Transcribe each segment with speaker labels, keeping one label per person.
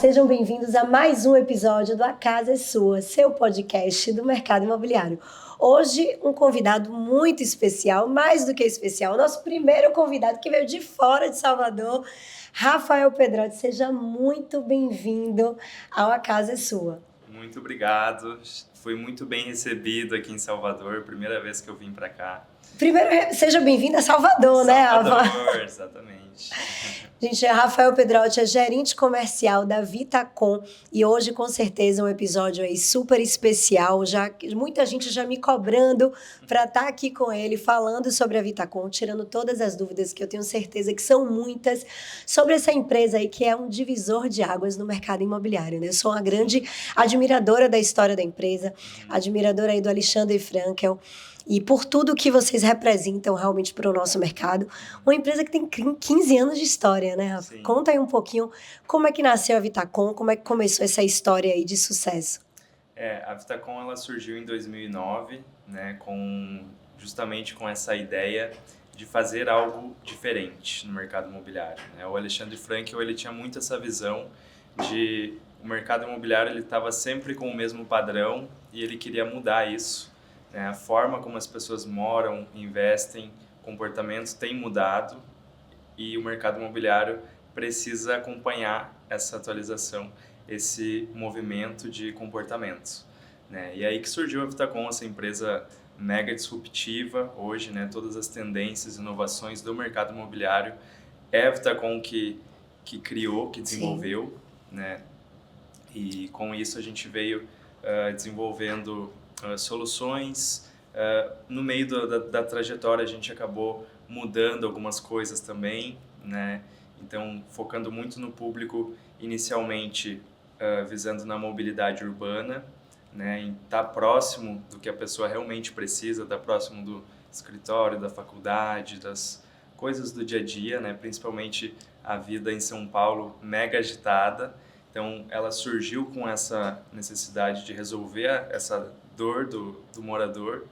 Speaker 1: sejam bem-vindos a mais um episódio do A Casa é Sua, seu podcast do mercado imobiliário. Hoje, um convidado muito especial, mais do que especial, nosso primeiro convidado que veio de fora de Salvador, Rafael Pedrotti. Seja muito bem-vindo ao A Casa é Sua.
Speaker 2: Muito obrigado, fui muito bem recebido aqui em Salvador, primeira vez que eu vim para cá.
Speaker 1: Primeiro, seja bem-vindo a Salvador, né, Rafa?
Speaker 2: Salvador, exatamente.
Speaker 1: Gente, Rafael Pedrotti é gerente comercial da Vitacom e hoje, com certeza, um episódio aí super especial. Muita gente já me cobrando para estar aqui com ele, falando sobre a Vitacom, tirando todas as dúvidas que eu tenho certeza que são muitas, sobre essa empresa aí que é um divisor de águas no mercado imobiliário, né? Eu sou uma grande admiradora da história da empresa, admiradora aí do Alexandre Frankel, e por tudo que vocês representam realmente para o nosso mercado. Uma empresa que tem 15 anos de história, né, Rafa?
Speaker 2: Sim.
Speaker 1: Conta aí um pouquinho como é que nasceu a Vitacom, como é que começou essa história aí de sucesso.
Speaker 2: A Vitacom ela surgiu em 2009, né, justamente com essa ideia de fazer algo diferente no mercado imobiliário, né? O Alexandre Frankel ele tinha muito essa visão de o mercado imobiliário ele estava sempre com o mesmo padrão e ele queria mudar isso. A forma como as pessoas moram, investem, comportamentos tem mudado e o mercado imobiliário precisa acompanhar essa atualização, esse movimento de comportamentos, né? E aí que surgiu a Vitacom, essa empresa mega disruptiva hoje, né? Todas as tendências, inovações do mercado imobiliário é a Vitacom que criou, que desenvolveu, né? E com isso a gente veio desenvolvendo soluções. No meio da trajetória a gente acabou mudando algumas coisas também, né? Então focando muito no público inicialmente visando na mobilidade urbana, né? Em estar próximo do que a pessoa realmente precisa, estar próximo do escritório, da faculdade, das coisas do dia a dia, né? Principalmente a vida em São Paulo mega agitada. Então, ela surgiu com essa necessidade de resolver essa dor do morador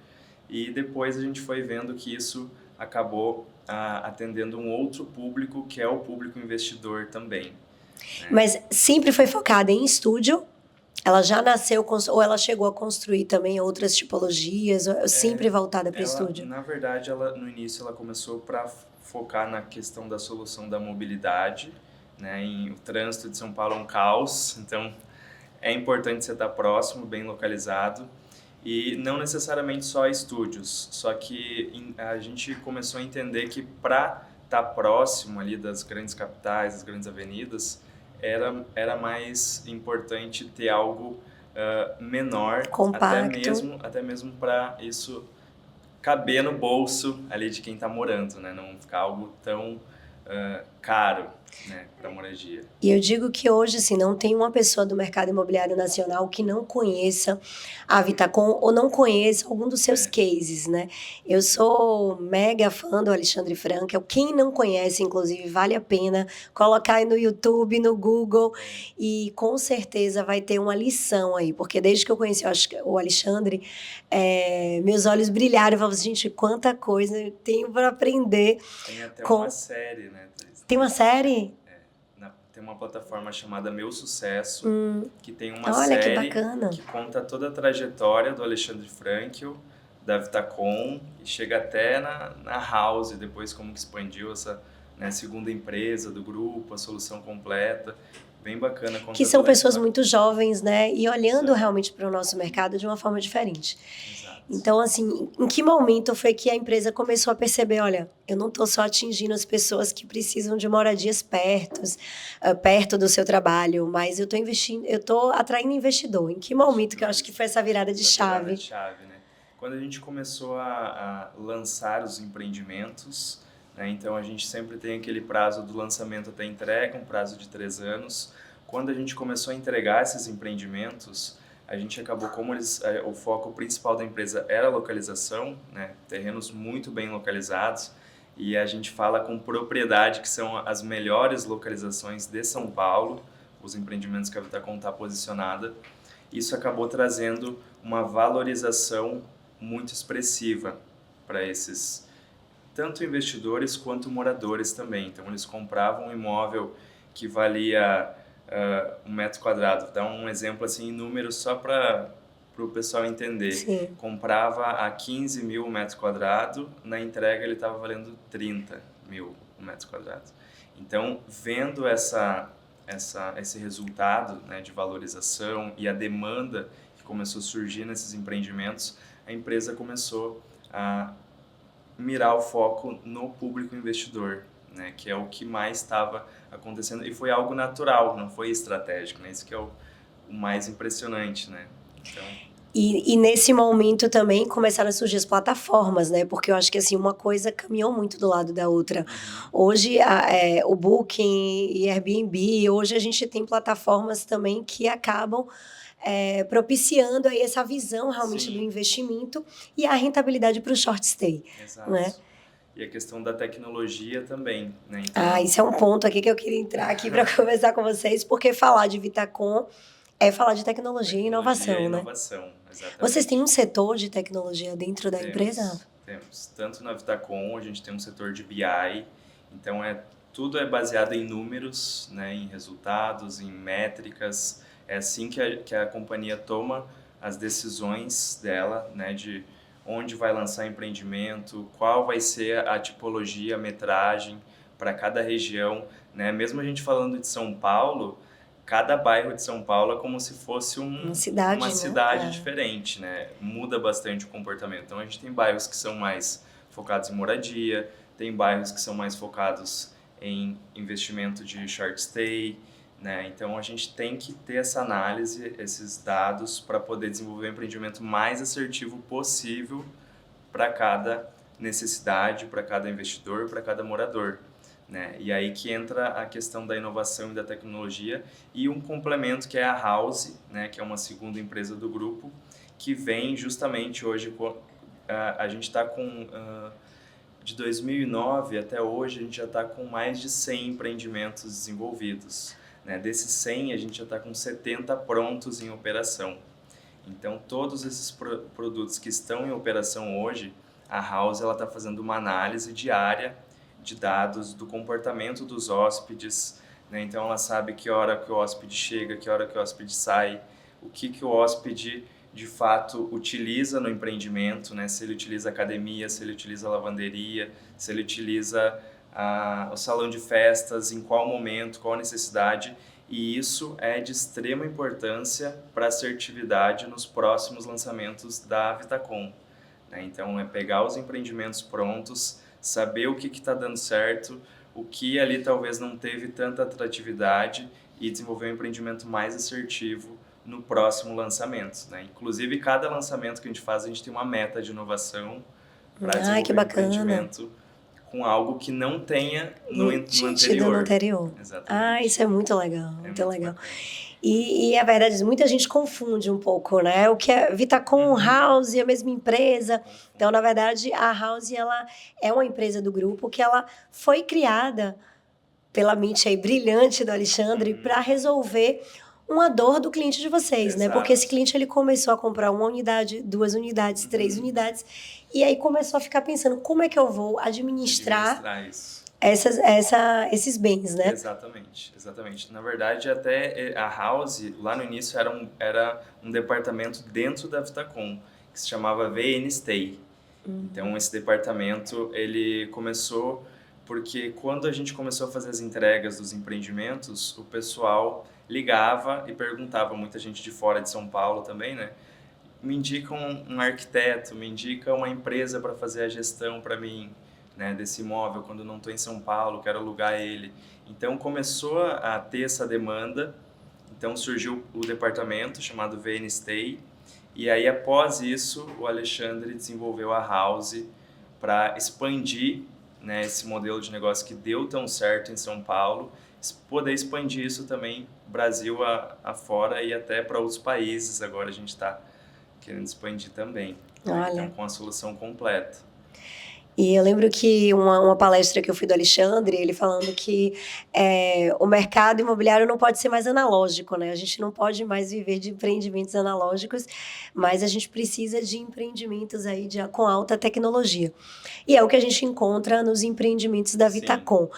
Speaker 2: e depois a gente foi vendo que isso acabou atendendo um outro público, que é o público investidor também, né?
Speaker 1: Mas sempre foi focada em estúdio? Ela já nasceu ou ela chegou a construir também outras tipologias? Ou sempre voltada para estúdio?
Speaker 2: Na verdade, no início ela começou para focar na questão da solução da mobilidade, né? O trânsito de São Paulo é um caos, então é importante você estar próximo, bem localizado e não necessariamente só estúdios, só que a gente começou a entender que para estar próximo ali das grandes capitais, das grandes avenidas, era mais importante ter algo menor,
Speaker 1: compacto,
Speaker 2: até mesmo para isso caber no bolso ali de quem está morando, né? Não ficar algo tão caro, né, para moradia.
Speaker 1: E eu digo que hoje, assim, não tem uma pessoa do mercado imobiliário nacional que não conheça a Vitacom ou não conheça algum dos seus cases, né? Eu sou mega fã do Alexandre Frankel. Quem não conhece, inclusive, vale a pena colocar aí no YouTube, no Google, e com certeza vai ter uma lição aí, porque desde que eu conheci o Alexandre, meus olhos brilharam. Eu falei, gente, quanta coisa eu tenho para aprender.
Speaker 2: Tem até uma série, né?
Speaker 1: Tem uma série?
Speaker 2: Tem uma plataforma chamada Meu Sucesso, que tem uma
Speaker 1: Olha, que
Speaker 2: série
Speaker 1: bacana.
Speaker 2: que conta toda a trajetória do Alexandre Frankel, da Vitacom, e chega até na House, depois como que expandiu essa, né, segunda empresa do grupo, a solução completa. Bem bacana.
Speaker 1: Que são pessoas muito jovens, né? E olhando realmente para o nosso mercado de uma forma diferente.
Speaker 2: Exato.
Speaker 1: Então, assim, em que momento foi que a empresa começou a perceber, olha, eu não estou só atingindo as pessoas que precisam de moradias perto do seu trabalho, mas eu estou atraindo investidor. Em que momento que eu acho que foi essa virada de chave?
Speaker 2: Virada de chave, né? Quando a gente começou a lançar os empreendimentos, né? Então a gente sempre tem aquele prazo do lançamento até entrega, um prazo de 3 anos. Quando a gente começou a entregar esses empreendimentos, a gente acabou, o foco principal da empresa era a localização, né? Terrenos muito bem localizados, e a gente fala com propriedade que são as melhores localizações de São Paulo, os empreendimentos que a Vitacom está posicionada. Isso acabou trazendo uma valorização muito expressiva para esses, tanto investidores quanto moradores também. Então eles compravam um imóvel que valia um metro quadrado. Vou dar um exemplo assim em números só para o pessoal entender.
Speaker 1: Sim.
Speaker 2: Comprava a 15 mil o metro quadrado, na entrega ele estava valendo 30 mil o metro quadrado. Então, vendo esse resultado, né, de valorização e a demanda que começou a surgir nesses empreendimentos, a empresa começou a mirar o foco no público investidor, né, que é o que mais estava acontecendo, e foi algo natural, não foi estratégico, né? Isso que é o mais impressionante, né? Então...
Speaker 1: E nesse momento também começaram a surgir as plataformas, né? Porque eu acho que assim, uma coisa caminhou muito do lado da outra. Hoje, o Booking e Airbnb, hoje a gente tem plataformas também que acabam propiciando aí essa visão realmente
Speaker 2: Sim.
Speaker 1: do investimento e a rentabilidade para o short stay.
Speaker 2: Exato.
Speaker 1: Né?
Speaker 2: E a questão da tecnologia também, né? Então...
Speaker 1: isso é um ponto aqui que eu queria entrar aqui para conversar com vocês, porque falar de Vitacom é falar de tecnologia e inovação,
Speaker 2: e
Speaker 1: né?
Speaker 2: inovação, exatamente.
Speaker 1: Vocês têm um setor de tecnologia dentro da empresa?
Speaker 2: Temos. Tanto na Vitacom, a gente tem um setor de BI, então tudo é baseado em números, né, em resultados, em métricas. É assim que a companhia toma as decisões dela, né, de onde vai lançar empreendimento, qual vai ser a tipologia, a metragem para cada região, né? Mesmo a gente falando de São Paulo, cada bairro de São Paulo é como se fosse uma cidade
Speaker 1: né?
Speaker 2: diferente, né? Muda bastante o comportamento. Então a gente tem bairros que são mais focados em moradia, tem bairros que são mais focados em investimento de short stay, né? Então a gente tem que ter essa análise, esses dados para poder desenvolver o empreendimento mais assertivo possível para cada necessidade, para cada investidor, para cada morador. Né? E aí que entra a questão da inovação e da tecnologia e um complemento que é a House, né? Que é uma segunda empresa do grupo, que vem justamente hoje, a gente está com, de 2009 até hoje, a gente já está com mais de 100 empreendimentos desenvolvidos. Né? Desses 100, a gente já está com 70 prontos em operação. Então, todos esses produtos que estão em operação hoje, a House está fazendo uma análise diária de dados do comportamento dos hóspedes, né? Então ela sabe que hora que o hóspede chega, que hora que o hóspede sai, o que o hóspede de fato utiliza no empreendimento, né? Se ele utiliza academia, se ele utiliza lavanderia, se ele utiliza o salão de festas, em qual momento, qual necessidade, e isso é de extrema importância para a assertividade nos próximos lançamentos da Vitacom, né? Então é pegar os empreendimentos prontos, saber o que está dando certo, o que ali talvez não teve tanta atratividade e desenvolver um empreendimento mais assertivo no próximo lançamento, né? Inclusive, cada lançamento que a gente faz, a gente tem uma meta de inovação para desenvolver um empreendimento com algo que não tenha no anterior.
Speaker 1: Exatamente. Isso é muito legal, muito legal. E a verdade é muita gente confunde um pouco, né? O que é Vitacom, House, a mesma empresa. Então, na verdade, a House ela é uma empresa do grupo que ela foi criada pela mente aí brilhante do Alexandre para resolver uma dor do cliente de vocês, né? Porque esse cliente ele começou a comprar uma unidade, 2 unidades, 3 unidades, e aí começou a ficar pensando como é que eu vou administrar isso. Esses bens, né?
Speaker 2: Exatamente. Na verdade, até a House, lá no início, era um departamento dentro da Vitacom, que se chamava VN Stay. Então, esse departamento, ele começou porque quando a gente começou a fazer as entregas dos empreendimentos, o pessoal ligava e perguntava, muita gente de fora de São Paulo também, né? Me indica um arquiteto, me indica uma empresa para fazer a gestão para mim, né, desse imóvel, quando eu não estou em São Paulo, quero alugar ele. Então, começou a ter essa demanda, então surgiu o departamento chamado VN Stay, e aí, após isso, o Alexandre desenvolveu a House para expandir, né, esse modelo de negócio que deu tão certo em São Paulo, poder expandir isso também Brasil afora e até para outros países. Agora a gente está querendo expandir também, né? Então, com a solução completa.
Speaker 1: E eu lembro que uma palestra que eu fui do Alexandre, ele falando que o mercado imobiliário não pode ser mais analógico, né? A gente não pode mais viver de empreendimentos analógicos, mas a gente precisa de empreendimentos aí com alta tecnologia. E é o que a gente encontra nos empreendimentos da
Speaker 2: Sim,
Speaker 1: Vitacom.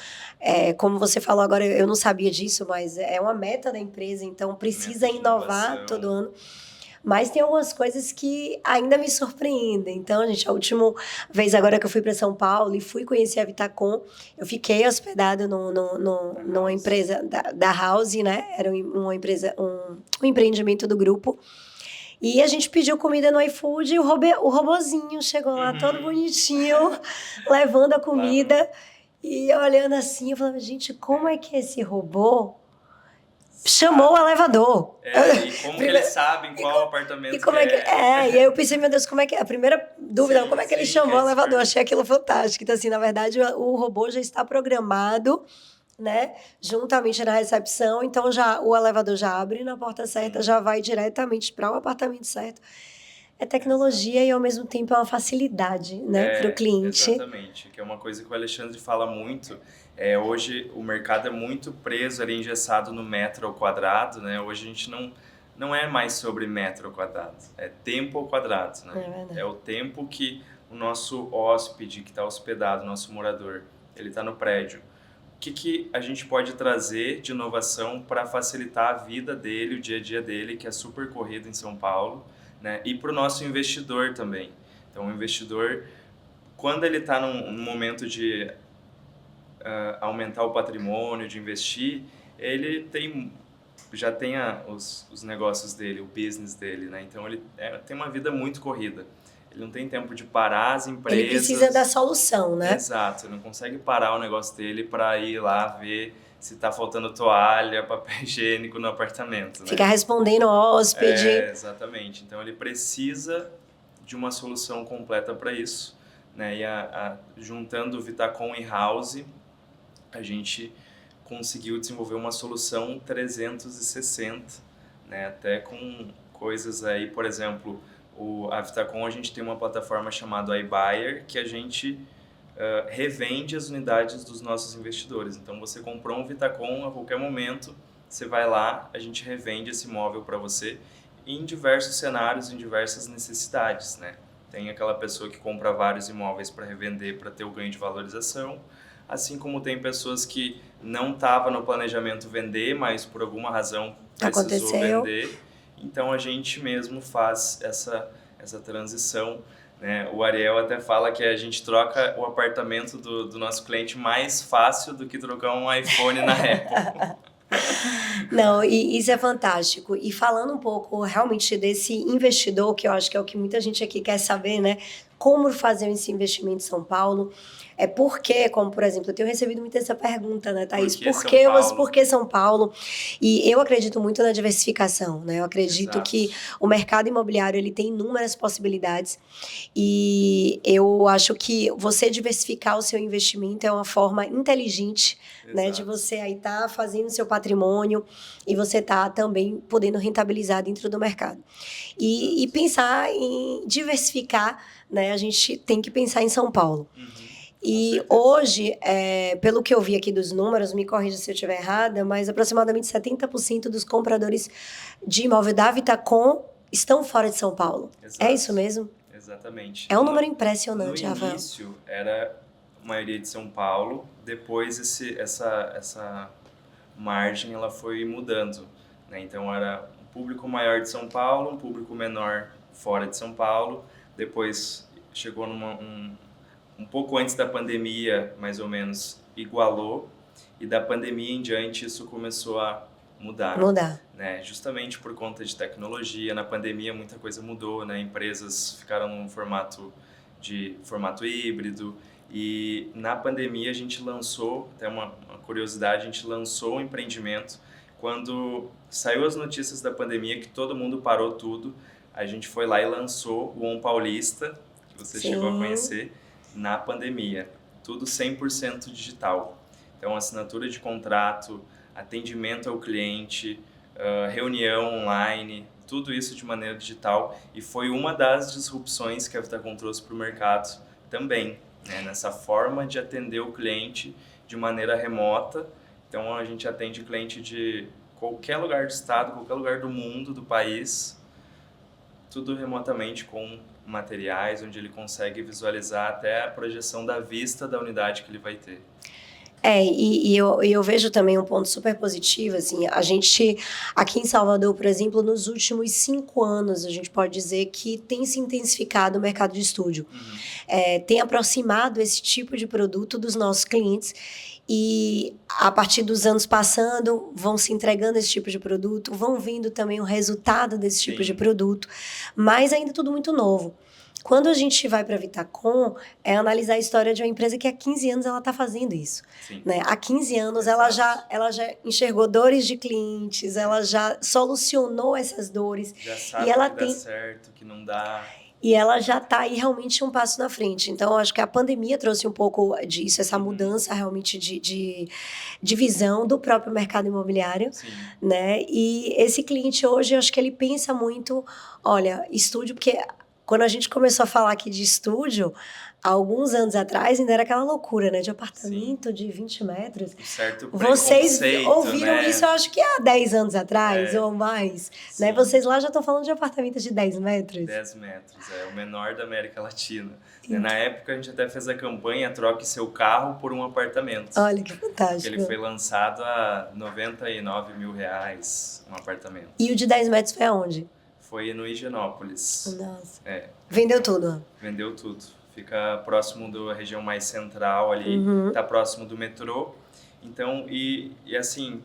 Speaker 1: Como você falou agora, eu não sabia disso, mas é uma meta da empresa, então precisa
Speaker 2: meta de
Speaker 1: inovar
Speaker 2: inovação.
Speaker 1: todo ano. Mas tem algumas coisas que ainda me surpreendem. Então, gente, a última vez agora que eu fui para São Paulo e fui conhecer a Vitacom, eu fiquei hospedada numa empresa da House, né? Era uma empresa, um empreendimento do grupo. E a gente pediu comida no iFood e o robozinho chegou lá todo bonitinho, levando a comida. E olhando assim, eu falava, gente, como é que esse robô chamou o elevador?
Speaker 2: E como que eles sabem qual apartamento
Speaker 1: como é que é? E aí eu pensei, meu Deus, como é que... A primeira dúvida,
Speaker 2: Sim,
Speaker 1: como é que ele
Speaker 2: sim,
Speaker 1: chamou o
Speaker 2: é
Speaker 1: elevador?
Speaker 2: super-
Speaker 1: Achei aquilo fantástico. Então, assim, na verdade, o robô já está programado, né? Juntamente na recepção. Então, o elevador já abre na porta certa, já vai diretamente para o apartamento certo. É tecnologia e, ao mesmo tempo, é uma facilidade, né? Para o cliente.
Speaker 2: Exatamente, que é uma coisa que o Alexandre fala muito. Hoje o mercado é muito preso ali, engessado no metro ao quadrado, né? Hoje a gente não é mais sobre metro ao quadrado, é tempo ao quadrado,
Speaker 1: É
Speaker 2: né?
Speaker 1: verdade.
Speaker 2: É o tempo que o nosso hóspede, que está hospedado, nosso morador, ele está no prédio. O que a gente pode trazer de inovação para facilitar a vida dele, o dia a dia dele, que é super corrido em São Paulo, né? E para o nosso investidor também. Então, o investidor, quando ele está num momento de aumentar o patrimônio, de investir, ele já tem os negócios dele, o business dele, né? Então, ele tem uma vida muito corrida. Ele não tem tempo de parar as empresas.
Speaker 1: Ele precisa da solução, né?
Speaker 2: Exato, ele não consegue parar o negócio dele para ir lá ver se está faltando toalha, papel higiênico no apartamento, né?
Speaker 1: Ficar respondendo ao hóspede.
Speaker 2: Exatamente. Então ele precisa de uma solução completa para isso, né? E juntando o Vitacom e House, a gente conseguiu desenvolver uma solução 360, né? Até com coisas aí, por exemplo, a Vitacom, a gente tem uma plataforma chamada iBuyer, que a gente revende as unidades dos nossos investidores. Então, você comprou um Vitacom, a qualquer momento, você vai lá, a gente revende esse imóvel para você em diversos cenários, em diversas necessidades, né? Tem aquela pessoa que compra vários imóveis para revender, para ter o ganho de valorização, assim como tem pessoas que não estavam no planejamento vender, mas por alguma razão precisou vender. Então, a gente mesmo faz essa transição, né? O Ariel até fala que a gente troca o apartamento do nosso cliente mais fácil do que trocar um iPhone na Apple.
Speaker 1: Não, e isso é fantástico. E falando um pouco realmente desse investidor, que eu acho que é o que muita gente aqui quer saber, né? Como fazer esse investimento em São Paulo? Por quê? Como, por exemplo, eu tenho recebido muito essa pergunta, né, Thaís? Por que São Paulo? E eu acredito muito na diversificação, né? Eu acredito que o mercado imobiliário ele tem inúmeras possibilidades e eu acho que você diversificar o seu investimento é uma forma inteligente, né, de você aí tá fazendo seu patrimônio e você tá também podendo rentabilizar dentro do mercado. E pensar em diversificar, né? A gente tem que pensar em São Paulo. E hoje, pelo que eu vi aqui dos números, me corrija se eu estiver errada, mas aproximadamente 70% dos compradores de imóvel da Vitacom estão fora de São Paulo.
Speaker 2: Exato.
Speaker 1: É isso mesmo?
Speaker 2: Exatamente.
Speaker 1: É um número impressionante, Rafael.
Speaker 2: No início, era a maioria de São Paulo, depois essa margem ela foi mudando, né? Então, era um público maior de São Paulo, um público menor fora de São Paulo, depois chegou um pouco antes da pandemia, mais ou menos, igualou, e da pandemia em diante isso começou a mudar. Né? Justamente por conta de tecnologia, na pandemia muita coisa mudou, né? Empresas ficaram num formato híbrido, e na pandemia a gente lançou, até uma curiosidade, a gente lançou um empreendimento. Quando saiu as notícias da pandemia, que todo mundo parou tudo, a gente foi lá e lançou o On Paulista, que você chegou a conhecer, na pandemia. Tudo 100% digital. Então, assinatura de contrato, atendimento ao cliente, reunião online, tudo isso de maneira digital. E foi uma das disrupções que a Vitacom trouxe para o mercado também. né? Nessa forma de atender o cliente de maneira remota. Então, a gente atende cliente de qualquer lugar do estado, qualquer lugar do mundo, do país, tudo remotamente com materiais, onde ele consegue visualizar até a projeção da vista da unidade que ele vai ter.
Speaker 1: Eu vejo também um ponto super positivo, assim, a gente, aqui em Salvador, por exemplo, nos últimos 5 anos, a gente pode dizer que tem se intensificado o mercado de estúdio. Tem aproximado esse tipo de produto dos nossos clientes e, a partir dos anos passando, vão se entregando esse tipo de produto, vão vindo também o resultado desse tipo de produto, mas ainda tudo muito novo. Quando a gente vai para a Vitacom, é analisar a história de uma empresa que há 15 anos ela está fazendo isso. Né? Há 15 anos ela já enxergou dores de clientes, ela já solucionou essas dores.
Speaker 2: Já sabe que dá certo, que não dá.
Speaker 1: E ela já está aí realmente um passo na frente. Então, acho que a pandemia trouxe um pouco disso, essa mudança realmente de visão do próprio mercado imobiliário. Né? E esse cliente hoje, eu acho que ele pensa muito, olha, estúdio, porque quando a gente começou a falar aqui de estúdio, há alguns anos atrás, ainda era aquela loucura, né? De apartamento de 20 metros.
Speaker 2: Certo.
Speaker 1: Vocês ouviram isso, eu acho que há 10 anos atrás, ou mais. Né? Vocês lá já estão falando de apartamentos de 10 metros.
Speaker 2: 10 metros, é o menor da América Latina. Na época, a gente até fez a campanha Troque Seu Carro por um Apartamento.
Speaker 1: Olha, que fantástico.
Speaker 2: Ele foi lançado a R$99 mil, um apartamento.
Speaker 1: E o de 10 metros foi aonde?
Speaker 2: Foi no Higienópolis.
Speaker 1: Nossa. Vendeu tudo?
Speaker 2: Vendeu tudo. Fica próximo da região mais central ali, tá próximo do metrô. Então, e assim,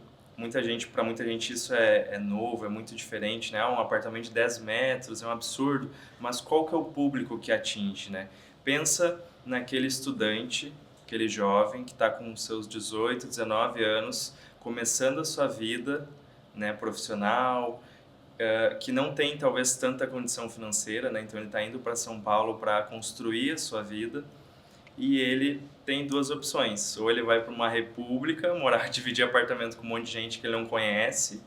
Speaker 2: para muita gente isso é novo, é muito diferente, né? Um apartamento de 10 metros é um absurdo, mas qual que é o público que atinge, né? Pensa naquele estudante, aquele jovem que está com seus 18, 19 anos, começando a sua vida, né, profissional, que não tem talvez tanta condição financeira, né? Então ele está indo para São Paulo para construir a sua vida e ele tem 2 opções: ou ele vai para uma república, morar, dividir apartamento com um monte de gente que ele não conhece,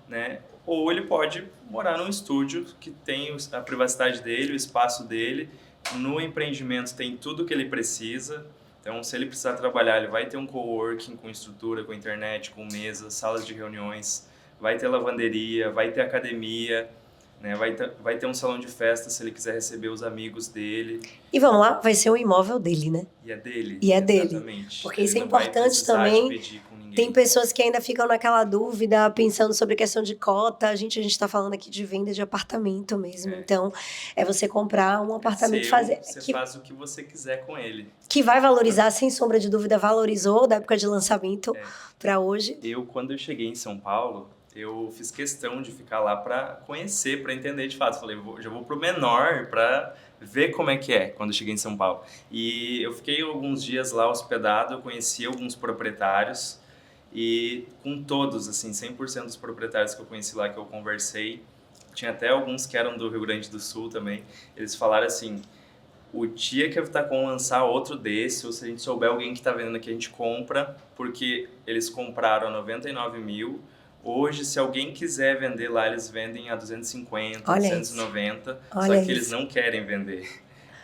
Speaker 2: né? Ou ele pode morar num estúdio que tem a privacidade dele, o espaço dele, no empreendimento tem tudo que ele precisa. Então, se ele precisar trabalhar, ele vai ter um coworking com estrutura, com internet, com mesas, salas de reuniões, vai ter lavanderia, vai ter academia, né? Vai ter um salão de festa se ele quiser receber os amigos dele.
Speaker 1: E vamos lá, vai ser o imóvel dele, né?
Speaker 2: E é dele.
Speaker 1: E é dele.
Speaker 2: Exatamente.
Speaker 1: Porque isso é importante também. Tem pessoas que ainda ficam naquela dúvida, pensando sobre a questão de cota. A gente está falando aqui de venda de apartamento mesmo. Então, é você comprar um apartamento e fazer.
Speaker 2: Você faz o que você quiser com ele.
Speaker 1: Que vai valorizar, sem sombra de dúvida, valorizou da época de lançamento para hoje.
Speaker 2: Quando eu cheguei em São Paulo, eu fiz questão de ficar lá para conhecer, para entender de fato. Falei, já vou pro menor para ver como é que é quando eu cheguei em São Paulo. E eu fiquei alguns dias lá hospedado, eu conheci alguns proprietários e com todos, assim, 100% dos proprietários que eu conheci lá, que eu conversei, tinha até alguns que eram do Rio Grande do Sul também, eles falaram assim: o dia que a Vitacom lançar outro desse, ou se a gente souber alguém que está vendendo aqui, a gente compra, porque eles compraram a 99 mil. Hoje, se alguém quiser vender lá, eles vendem a 250, 290, só que eles não querem vender,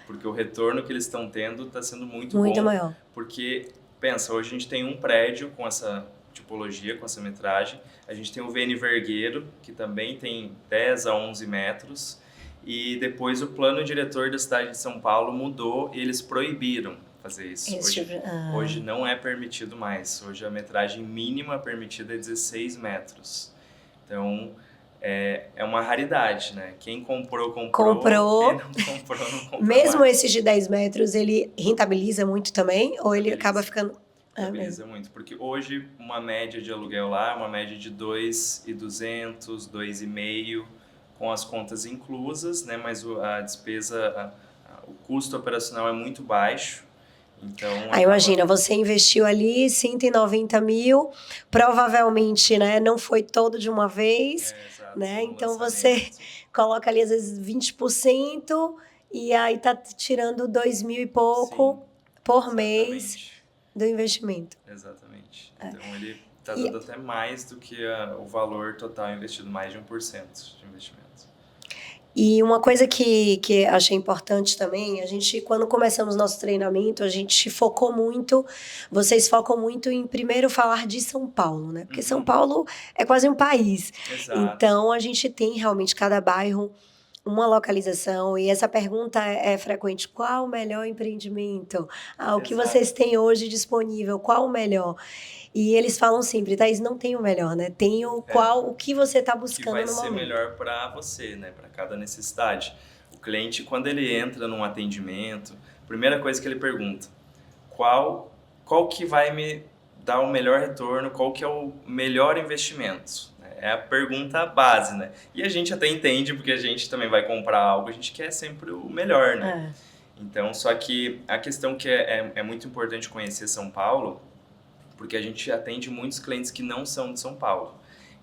Speaker 2: porque o retorno que eles estão tendo está sendo muito bom.
Speaker 1: Maior.
Speaker 2: Porque, pensa, hoje a gente tem um prédio com essa tipologia, com essa metragem, a gente tem o VN Vergueiro, que também tem 10 a 11 metros, e depois o plano diretor da cidade de São Paulo mudou e eles proibiram fazer isso. Hoje não é permitido mais. Hoje a metragem mínima permitida é 16 metros. Então, é uma raridade, né? Quem comprou. Quem não comprou, não comprou
Speaker 1: Mesmo mais. Esses de 10 metros, ele rentabiliza muito também? Ou ele acaba ficando...
Speaker 2: Rentabiliza muito, porque hoje uma média de aluguel lá é uma média de 2.200, 2.500, com as contas inclusas, né? Mas a despesa, o custo operacional é muito baixo. Então,
Speaker 1: imagina, você investiu ali 190 mil, provavelmente, né, não foi todo de uma vez,
Speaker 2: exato,
Speaker 1: né? Então você coloca ali às vezes 20% e aí tá tirando 2.000 e pouco por mês do investimento.
Speaker 2: Exatamente. Então ele tá dando até mais do que o valor total investido, mais de 1% de investimento.
Speaker 1: E uma coisa que achei importante também, a gente, quando começamos nosso treinamento, a gente focou muito, vocês focam muito em primeiro falar de São Paulo, né? Porque São Paulo é quase um país.
Speaker 2: Exato.
Speaker 1: Então, a gente tem realmente cada bairro uma localização, e essa pergunta é frequente: qual o melhor empreendimento? O que
Speaker 2: Exato.
Speaker 1: vocês têm hoje disponível? Qual o melhor? E eles falam sempre: Thaís, não tem o melhor, né? Tem o que você está
Speaker 2: Que
Speaker 1: buscando
Speaker 2: vai
Speaker 1: no
Speaker 2: ser
Speaker 1: momento.
Speaker 2: melhor para você, né? Para cada necessidade. O cliente, quando ele entra num atendimento, primeira coisa que ele pergunta: qual que vai me dar o melhor retorno? Qual que é o melhor investimento? É a pergunta base, né? E a gente até entende, porque a gente também vai comprar algo, a gente quer sempre o melhor, né? Então, só que a questão que é muito importante conhecer São Paulo, porque a gente atende muitos clientes que não são de São Paulo.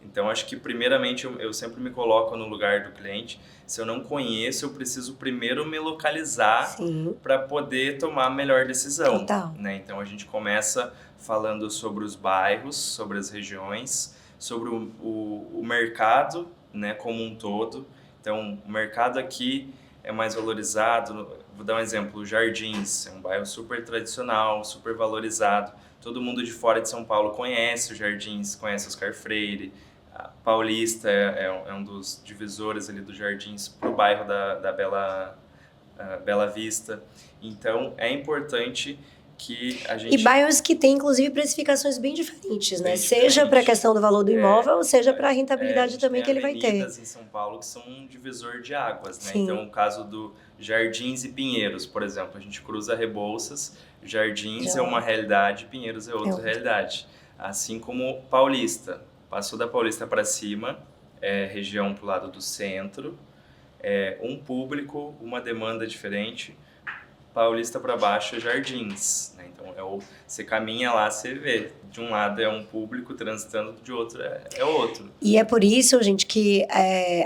Speaker 2: Então, acho que primeiramente eu sempre me coloco no lugar do cliente. Se eu não conheço, eu preciso primeiro me localizar para poder tomar a melhor decisão.
Speaker 1: Total.
Speaker 2: Né? Então, a gente começa falando sobre os bairros, sobre as regiões, sobre o mercado, né, como um todo. Então, o mercado aqui é mais valorizado. Vou dar um exemplo: Jardins é um bairro super tradicional, super valorizado. Todo mundo de fora de São Paulo conhece os Jardins, conhece Oscar Freire. A Paulista é um dos divisores ali dos Jardins para o bairro da Bela Vista. Então, é importante que a gente...
Speaker 1: E bairros que têm, inclusive, precificações bem diferentes, né?
Speaker 2: Bem
Speaker 1: seja para a
Speaker 2: diferente.
Speaker 1: questão do valor do imóvel, seja para a rentabilidade também que ele vai ter.
Speaker 2: Avenidas em São Paulo que são um divisor de águas, né?
Speaker 1: Sim.
Speaker 2: Então, o caso do Jardins e Pinheiros, por exemplo, a gente cruza Rebouças, Jardins é uma realidade, Pinheiros é outra realidade. Assim como Paulista, passou da Paulista para cima, região para o lado do centro, um público, uma demanda diferente. Paulista para baixo é Jardins, né? Então você caminha lá, você vê, de um lado é um público transitando, de outro é outro.
Speaker 1: E é por isso, gente, que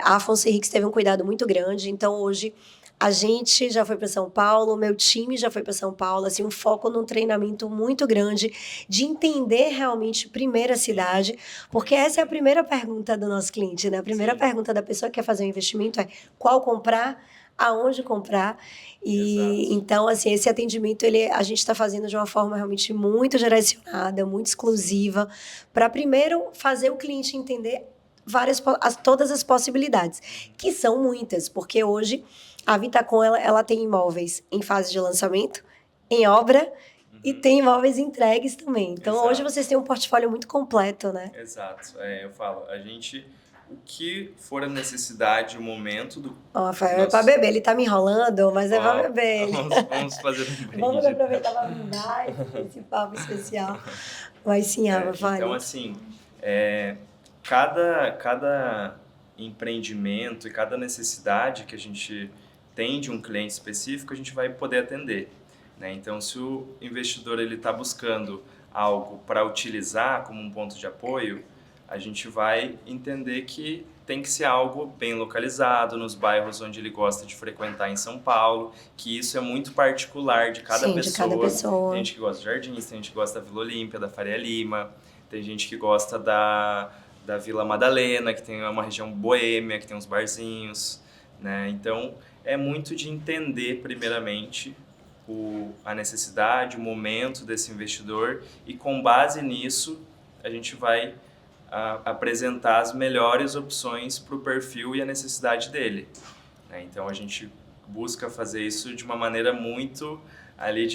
Speaker 1: a Afonso Henriques teve um cuidado muito grande. Então, hoje, a gente já foi para São Paulo, o meu time já foi para São Paulo, assim, um foco num treinamento muito grande de entender realmente primeiro a cidade, porque essa é a primeira pergunta do nosso cliente, né? A primeira pergunta da pessoa que quer fazer um investimento é: qual comprar, aonde comprar. E então, assim, esse atendimento a gente está fazendo de uma forma realmente muito direcionada, muito exclusiva, para primeiro fazer o cliente entender todas as possibilidades, que são muitas, porque hoje a Vitacom ela tem imóveis em fase de lançamento, em obra, e tem imóveis entregues também. Então, hoje vocês têm um portfólio muito completo, né?
Speaker 2: Exato. Eu falo, a gente... O que for a necessidade, o momento do...
Speaker 1: Rafael, é pra beber. Ele tá me enrolando, mas é pra beber.
Speaker 2: Vamos fazer um brinde.
Speaker 1: Vamos aproveitar pra brindar esse papo especial. Mas sim, Rafa, fale.
Speaker 2: Então, assim, cada empreendimento e cada necessidade que a gente tem de um cliente específico, a gente vai poder atender. Né? Então, se o investidor está buscando algo para utilizar como um ponto de apoio, a gente vai entender que tem que ser algo bem localizado, nos bairros onde ele gosta de frequentar em São Paulo, que isso é muito particular de cada pessoa.
Speaker 1: De cada pessoa.
Speaker 2: Tem gente que gosta de Jardins, tem gente que gosta da Vila Olímpia, da Faria Lima, tem gente que gosta da Vila Madalena, que tem uma região boêmia, que tem uns barzinhos, né? Então, é muito de entender, primeiramente, a necessidade, o momento desse investidor, e com base nisso, a gente vai apresentar as melhores opções para o perfil e a necessidade dele. Né? Então, a gente busca fazer isso de uma maneira muito ali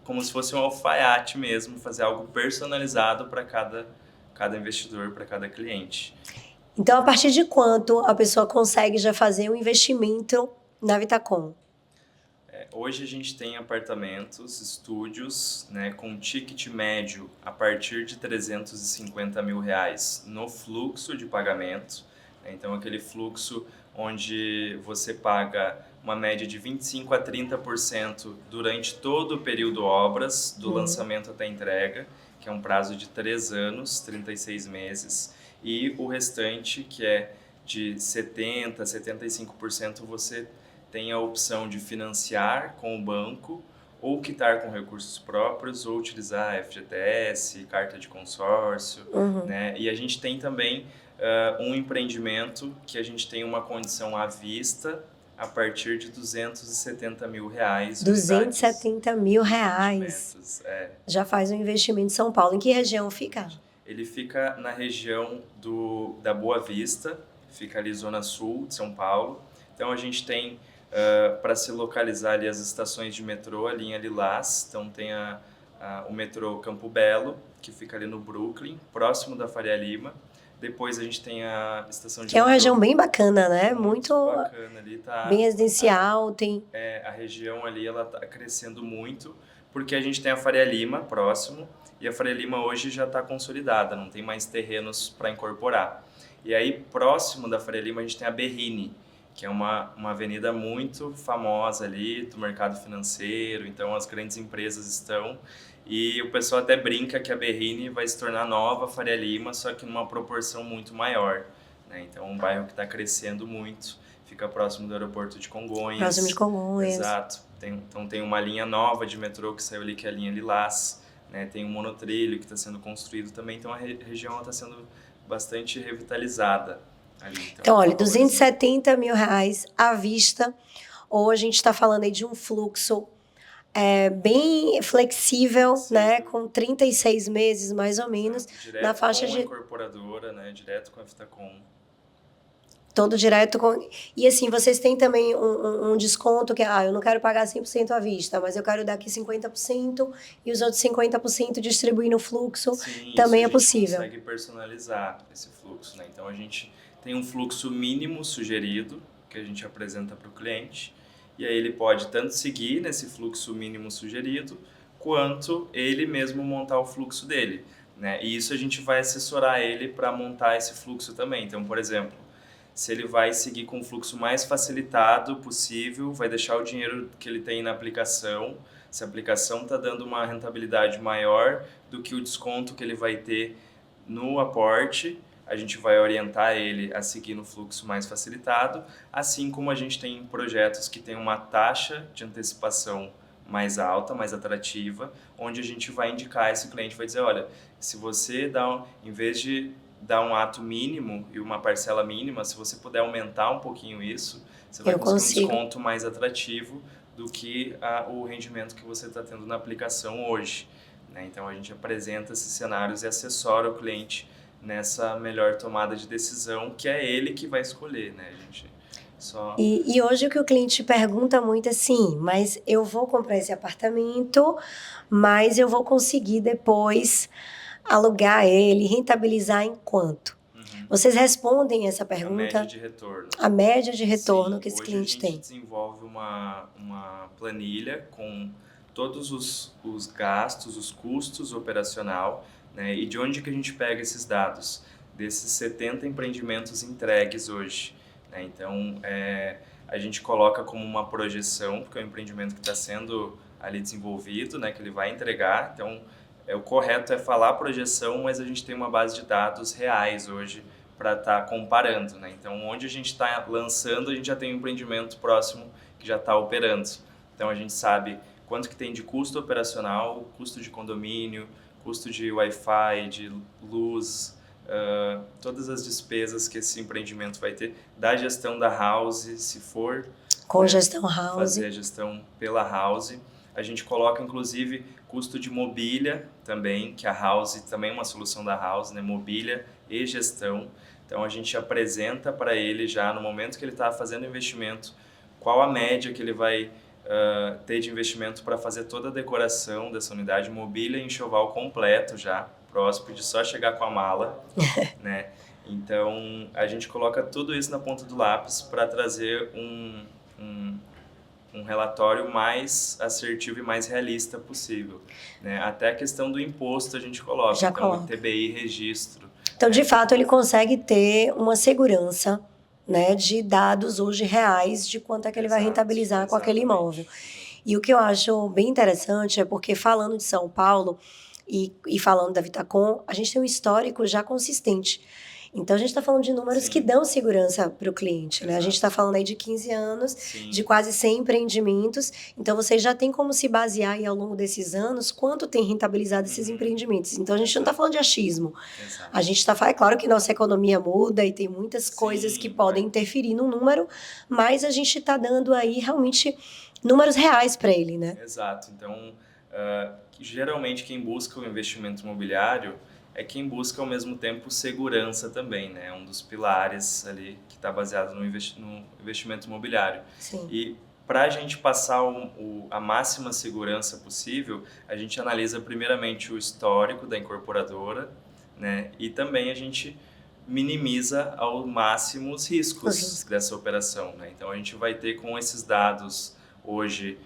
Speaker 2: como se fosse um alfaiate mesmo, fazer algo personalizado para cada investidor, para cada cliente.
Speaker 1: Então, a partir de quanto a pessoa consegue já fazer um investimento na Vitacom?
Speaker 2: Hoje a gente tem apartamentos, estúdios, né, com ticket médio a partir de R$350 mil no fluxo de pagamento. Então, aquele fluxo onde você paga uma média de 25% a 30% durante todo o período obras, do lançamento até a entrega, que é um prazo de 3 anos, 36 meses, e o restante, que é de 70% a 75%, você tem a opção de financiar com o banco, ou quitar com recursos próprios, ou utilizar FGTS, carta de consórcio, né? E a gente tem também um empreendimento que a gente tem uma condição à vista a partir de R$ 270 mil.
Speaker 1: 270 mil reais.
Speaker 2: Investimentos,
Speaker 1: Já faz um investimento em São Paulo. Em que região fica?
Speaker 2: Ele fica na região da Boa Vista, fica ali zona sul de São Paulo. Então a gente tem, para se localizar ali, as estações de metrô, a linha Lilás. Então tem o metrô Campo Belo, que fica ali no Brooklyn, próximo da Faria Lima. Depois a gente tem a estação de
Speaker 1: Que é uma
Speaker 2: metrô,
Speaker 1: região bem bacana, né?
Speaker 2: muito bacana ali, tá?
Speaker 1: Bem residencial, tem...
Speaker 2: A região ali, ela tá crescendo muito, porque a gente tem a Faria Lima próximo, e a Faria Lima hoje já está consolidada, não tem mais terrenos para incorporar. E aí, próximo da Faria Lima, a gente tem a Berrini, que é uma avenida muito famosa ali do mercado financeiro, então as grandes empresas estão, e o pessoal até brinca que a Berrini vai se tornar nova Faria Lima, só que numa proporção muito maior, né? Então, um bairro que está crescendo muito, fica próximo do aeroporto de Congonhas.
Speaker 1: Próximo de Congonhas.
Speaker 2: Exato. Então tem uma linha nova de metrô que saiu ali, que é a linha Lilás, né? Tem um monotrilho que está sendo construído também, então a região está sendo bastante revitalizada ali.
Speaker 1: Então olha, 270 mil reais à vista. Ou a gente está falando aí de um fluxo bem flexível,
Speaker 2: Sim.
Speaker 1: Né? Com 36 meses, mais ou menos.
Speaker 2: Direto
Speaker 1: na faixa
Speaker 2: com a
Speaker 1: de
Speaker 2: incorporadora, né? Direto com a Vitacom.
Speaker 1: Todo direto com... E assim, vocês têm também um desconto que eu não quero pagar 100% à vista, mas eu quero dar aqui 50% e os outros 50% distribuir no fluxo.
Speaker 2: Sim,
Speaker 1: também
Speaker 2: isso
Speaker 1: é possível.
Speaker 2: A gente consegue personalizar esse fluxo, né? Então a gente tem um fluxo mínimo sugerido que a gente apresenta para o cliente, e aí ele pode tanto seguir nesse fluxo mínimo sugerido, quanto ele mesmo montar o fluxo dele, né? E isso a gente vai assessorar ele para montar esse fluxo também. Então, por exemplo, se ele vai seguir com o fluxo mais facilitado possível, vai deixar o dinheiro que ele tem na aplicação. Se a aplicação está dando uma rentabilidade maior do que o desconto que ele vai ter no aporte, a gente vai orientar ele a seguir no fluxo mais facilitado, assim como a gente tem projetos que têm uma taxa de antecipação mais alta, mais atrativa, onde a gente vai indicar esse cliente, vai dizer, olha, se você em vez de dar um ato mínimo e uma parcela mínima, se você puder aumentar um pouquinho isso, você vai conseguir um desconto mais atrativo do que o rendimento que você está tendo na aplicação hoje, né? Então a gente apresenta esses cenários e assessora o cliente nessa melhor tomada de decisão, que é ele que vai escolher, né? A gente só...
Speaker 1: E hoje o que o cliente pergunta muito é sim, mas eu vou comprar esse apartamento, mas eu vou conseguir depois alugar ele, rentabilizar em quanto? Vocês respondem essa pergunta?
Speaker 2: A média de retorno.
Speaker 1: A média de retorno
Speaker 2: Sim,
Speaker 1: que esse cliente tem.
Speaker 2: Hoje a gente desenvolve uma planilha com todos os gastos, os custos operacional, né? E de onde que a gente pega esses dados? Desses 70 empreendimentos entregues hoje, né? Então, a gente coloca como uma projeção, porque é um empreendimento que está sendo ali desenvolvido, né? Que ele vai entregar. Então, o correto é falar projeção, mas a gente tem uma base de dados reais hoje para estar comparando, né? Então, onde a gente está lançando, a gente já tem um empreendimento próximo que já está operando. Então, a gente sabe quanto que tem de custo operacional, custo de condomínio, custo de Wi-Fi, de luz, todas as despesas que esse empreendimento vai ter, da gestão da house, se for
Speaker 1: com gestão house,
Speaker 2: fazer a gestão pela house. A gente coloca, inclusive, custo de mobília também, que a house também é uma solução da house, né? Mobília e gestão. Então, a gente apresenta para ele já, no momento que ele está fazendo investimento, qual a média que ele vai ter de investimento para fazer toda a decoração dessa unidade, mobília e enxoval completo já, para o hóspede só chegar com a mala, né? Então, a gente coloca tudo isso na ponta do lápis para trazer um relatório mais assertivo e mais realista possível, né? Até a questão do imposto a gente coloca,
Speaker 1: já
Speaker 2: então
Speaker 1: coloca.
Speaker 2: ITBI, registro.
Speaker 1: Então, de fato, ele consegue ter uma segurança, né, de dados hoje reais de quanto é que ele vai rentabilizar com aquele imóvel. E o que eu acho bem interessante é porque, falando de São Paulo e falando da Vitacom, a gente tem um histórico já consistente. Então, a gente está falando de números que
Speaker 2: Sim.
Speaker 1: dão segurança para o cliente, né? A gente está
Speaker 2: Exato.
Speaker 1: falando aí de 15 anos,
Speaker 2: Sim.
Speaker 1: de quase 100 empreendimentos. Então, vocês já têm como se basear aí ao longo desses anos quanto tem rentabilizado esses empreendimentos. Então, a gente não está
Speaker 2: Exato.
Speaker 1: falando de achismo.
Speaker 2: Exato.
Speaker 1: A gente está falando, é claro que nossa economia muda e tem muitas coisas que
Speaker 2: Sim,
Speaker 1: podem interferir no número, mas a gente está dando aí realmente números reais para ele, né?
Speaker 2: Exato. Então, geralmente quem busca o investimento imobiliário é quem busca ao mesmo tempo segurança também, né? É um dos pilares ali que está baseado no investimento imobiliário.
Speaker 1: Sim.
Speaker 2: E para a gente passar a máxima segurança possível, a gente analisa primeiramente o histórico da incorporadora, né? E também a gente minimiza ao máximo os riscos dessa operação, né? Então a gente vai ter com esses dados hoje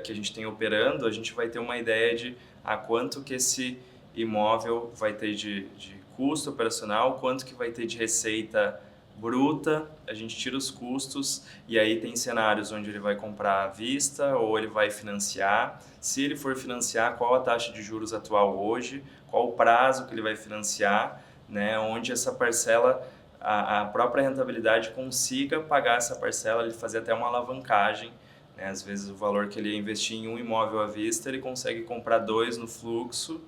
Speaker 2: que a gente tem operando, a gente vai ter uma ideia de a quanto que esse imóvel vai ter de custo operacional, quanto que vai ter de receita bruta, a gente tira os custos e aí tem cenários onde ele vai comprar à vista ou ele vai financiar. Se ele for financiar, qual a taxa de juros atual hoje, qual o prazo que ele vai financiar, né? Onde essa parcela, a própria rentabilidade consiga pagar essa parcela, ele fazer até uma alavancagem, né? Às vezes o valor que ele ia investir em um imóvel à vista, ele consegue comprar 2 no fluxo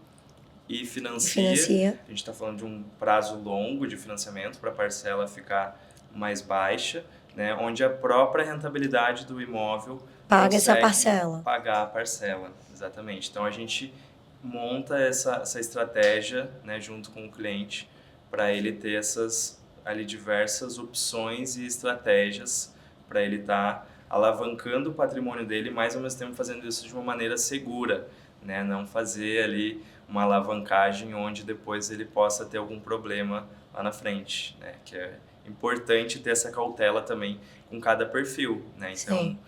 Speaker 2: e financia. A gente está falando de um prazo longo de financiamento para a parcela ficar mais baixa, né? Onde a própria rentabilidade do imóvel
Speaker 1: paga essa
Speaker 2: consegue
Speaker 1: parcela.
Speaker 2: pagar a parcela, exatamente. Então a gente monta essa estratégia, né, junto com o cliente para ele ter essas ali diversas opções e estratégias para ele estar alavancando o patrimônio dele, mas ao mesmo tempo fazendo isso de uma maneira segura, né? Não fazer ali uma alavancagem onde depois ele possa ter algum problema lá na frente, né? Que é importante ter essa cautela também com cada perfil, né? Então,
Speaker 1: Sim.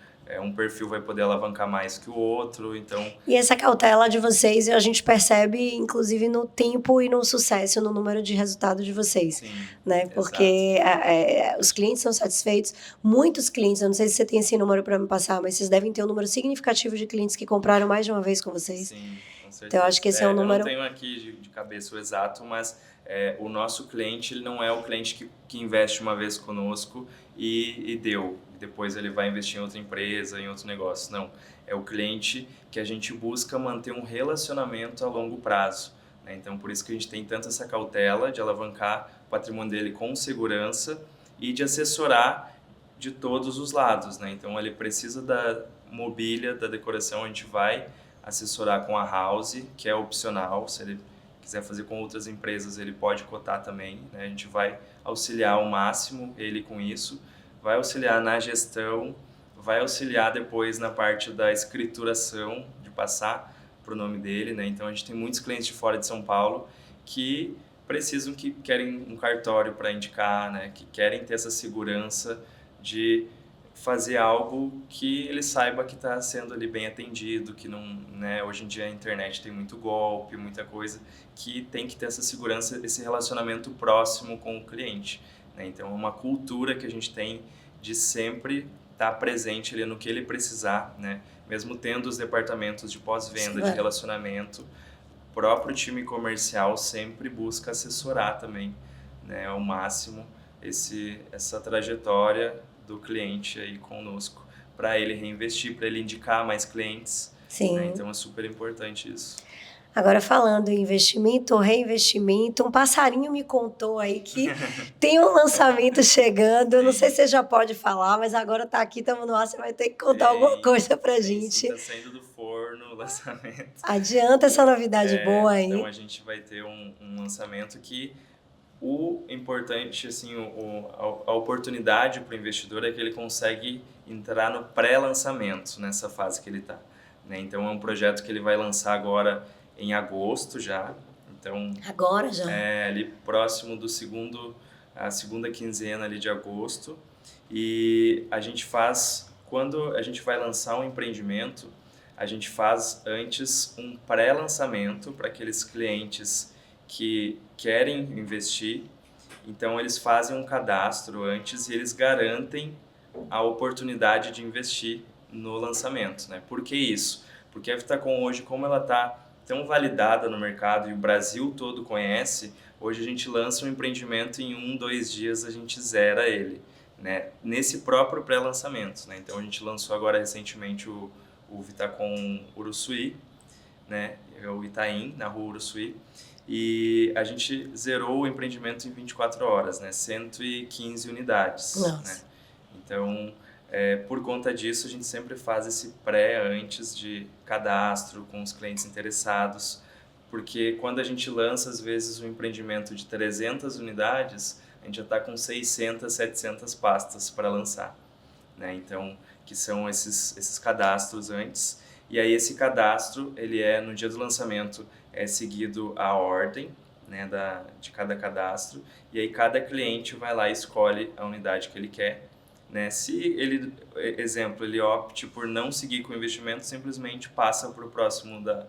Speaker 2: Um perfil vai poder alavancar mais que o outro, então...
Speaker 1: E essa cautela de vocês, a gente percebe, inclusive, no tempo e no sucesso, no número de resultados de vocês.
Speaker 2: Sim,
Speaker 1: né? Porque os clientes são satisfeitos. Muitos clientes, eu não sei se você tem esse número para me passar, mas vocês devem ter um número significativo de clientes que compraram mais de uma vez com vocês.
Speaker 2: Sim, com certeza.
Speaker 1: Então, eu acho que esse é um número...
Speaker 2: Eu não tenho aqui de cabeça o exato, mas o nosso cliente, ele não é o cliente que investe uma vez conosco e deu. Depois ele vai investir em outra empresa, em outro negócio. Não, é o cliente que a gente busca manter um relacionamento a longo prazo, né? Então, por isso que a gente tem tanto essa cautela de alavancar o patrimônio dele com segurança e de assessorar de todos os lados, né? Então, ele precisa da mobília, da decoração, a gente vai assessorar com a house, que é opcional. Se ele quiser fazer com outras empresas, ele pode cotar também, né? A gente vai auxiliar ao máximo ele com isso, vai auxiliar na gestão, vai auxiliar depois na parte da escrituração, de passar para o nome dele, né? Então a gente tem muitos clientes de fora de São Paulo que precisam, que querem um cartório para indicar, né? Que querem ter essa segurança de fazer algo que ele saiba que está sendo ali bem atendido, que não, né? Hoje em dia a internet tem muito golpe, muita coisa, que tem que ter essa segurança, esse relacionamento próximo com o cliente, né? Então é uma cultura que a gente tem de sempre estar presente ali no que ele precisar, né? Mesmo tendo os departamentos de pós-venda, de relacionamento, o próprio time comercial sempre busca assessorar também, né, ao máximo essa trajetória do cliente aí conosco, para ele reinvestir, para ele indicar mais clientes.
Speaker 1: Sim.
Speaker 2: Né? Então é super importante isso.
Speaker 1: Agora, falando em investimento ou reinvestimento, um passarinho me contou aí que tem um lançamento chegando. Não sei se você já pode falar, mas agora tá aqui, estamos no ar, você vai ter que contar alguma coisa pra gente.
Speaker 2: Está saindo do forno o lançamento.
Speaker 1: Adianta essa novidade boa aí.
Speaker 2: Então a gente vai ter um lançamento que o importante, assim, a oportunidade para o investidor é que ele consegue entrar no pré-lançamento nessa fase que ele está. Né? Então é um projeto que ele vai lançar agora em agosto já. Então,
Speaker 1: agora já?
Speaker 2: Ali próximo a segunda quinzena ali de agosto. E a gente faz, quando a gente vai lançar um empreendimento, a gente faz antes um pré-lançamento para aqueles clientes que querem investir. Então eles fazem um cadastro antes e eles garantem a oportunidade de investir no lançamento, né? Por que isso? Porque a Vitacom hoje, como ela está tão validada no mercado e o Brasil todo conhece, hoje a gente lança um empreendimento e em 2 dias a gente zera ele, né? Nesse próprio pré-lançamento, né? Então a gente lançou agora recentemente o Vitacom Uruçuí, né? É o Itaim, na rua Uruçuí, e a gente zerou o empreendimento em 24 horas, né? 115 unidades, né? Então, por conta disso, a gente sempre faz esse pré antes de cadastro com os clientes interessados, porque quando a gente lança, às vezes, um empreendimento de 300 unidades, a gente já está com 600, 700 pastas para lançar, né? Então, que são esses cadastros antes. E aí esse cadastro, ele no dia do lançamento, é seguido a ordem, né, de cada cadastro, e aí cada cliente vai lá e escolhe a unidade que ele quer, né? Se ele, exemplo, ele opte por não seguir com o investimento, simplesmente passa para o próximo da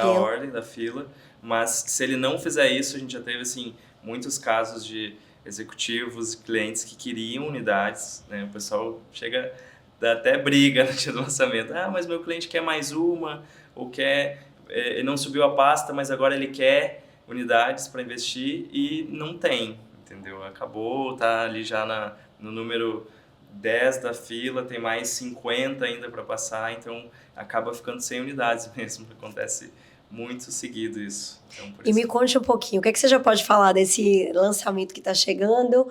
Speaker 2: ordem, da fila, mas se ele não fizer isso, a gente já teve, assim, muitos casos de executivos, clientes que queriam unidades, né? O pessoal chega... dá até briga no dia do lançamento. Ah, mas meu cliente quer mais uma, ou quer, ele não subiu a pasta, mas agora ele quer unidades para investir e não tem, entendeu? Acabou, tá ali já no número 10 da fila, tem mais 50 ainda para passar, então acaba ficando sem unidades mesmo, acontece muito seguido isso. Então,
Speaker 1: e me conte um pouquinho, o que é que você já pode falar desse lançamento que está chegando?